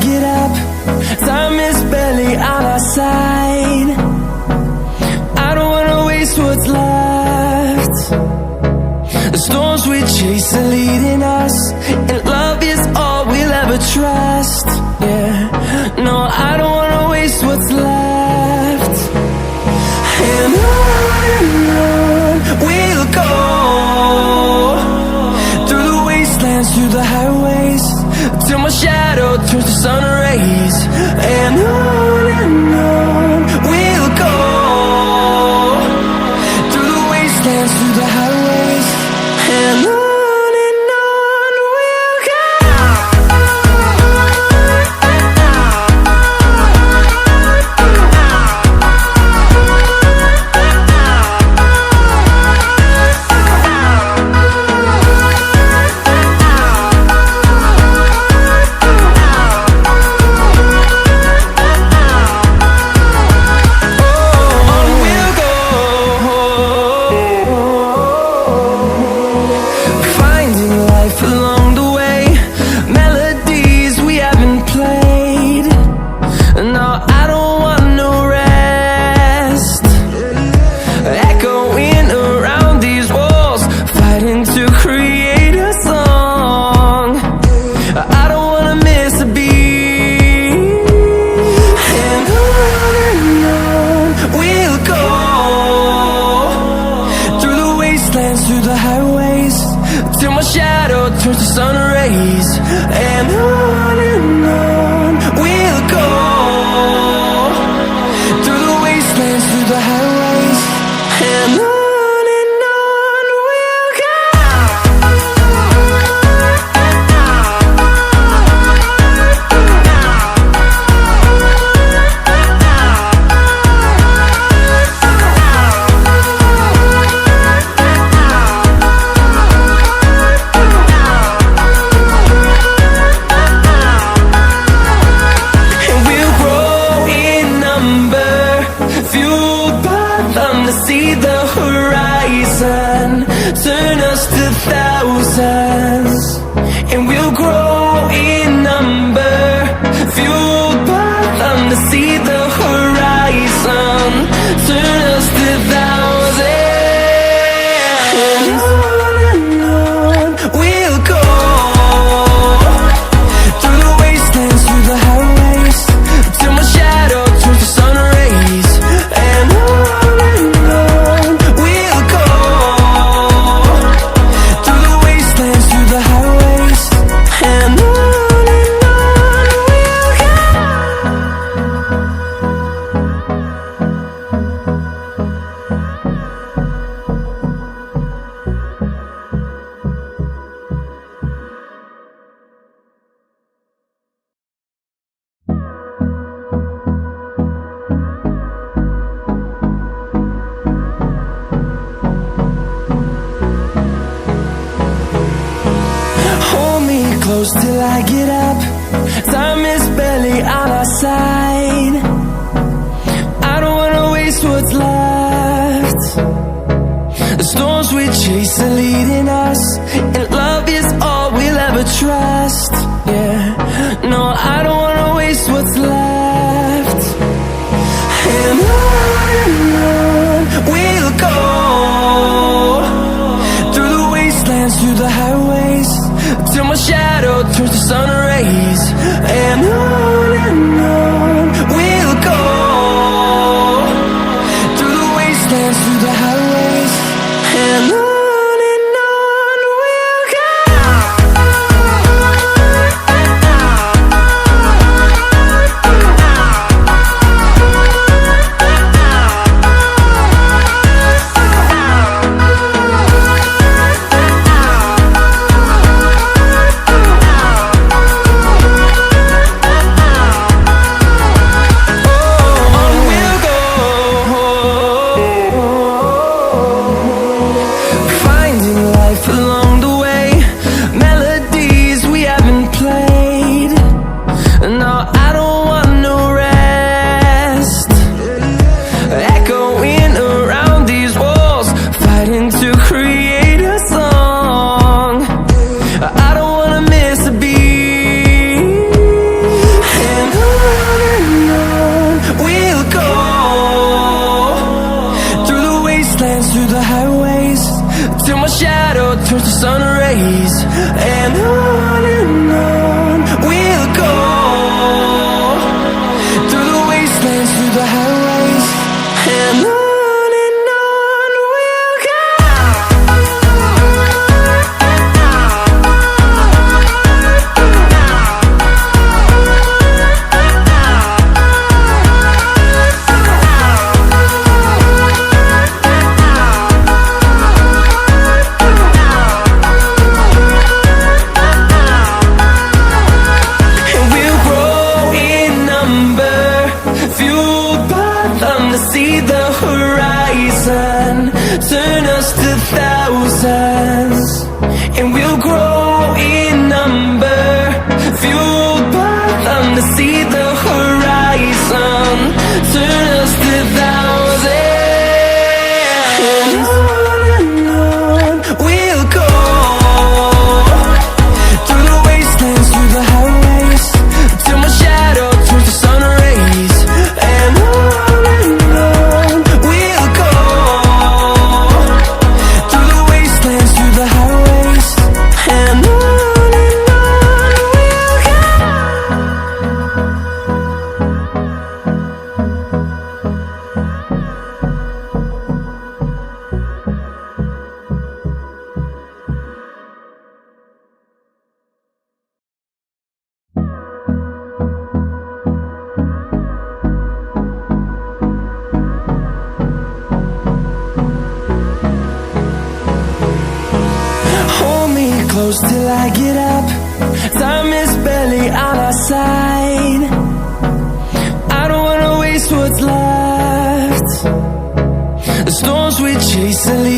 get up. Time is barely on our side. I don't wanna waste what's left. The storms we chase are leading us, and love is all we'll ever trust. Yeah, no, I don't wanna waste what's left. And on we'll go, through the wastelands, through the highways, till my shadow turns to sun rays. And on we'll go, through the wastelands, through the highways, and on we'll go. Through the highways, till my shadow turns to sun rays. And on we'll go, through the wastelands, through the highways, and on we'll go. See the horizon, turn us to thousands, and we'll grow in number, fueled by them to see the horizon, turn us to thousands. And on we'll go, through the wastelands, through the highways, till my shadow turns to sun rays. And close till I get up. Time is barely on our side. I don't wanna waste what's left. The storms we chase are leading us, and love is all we'll ever trust. Yeah, no, I don't wanna waste what's left. And on we'll go, through the wastelands, through the highways, till my shadow turns to sun rays. And on we'll go, through the wastelands, through the highways, and on we'll go. the highways, and on we'll go. See the horizon, turn us to thousands, and we'll grow in number, fueled by them to see the horizon, turn us to thousands, and on we'll go, through the wastelands, through the highways, till my shadow turns to sun rays, and on close till I get up. Time is barely on our side. I don't wanna waste what's left. The storms we chase are leaving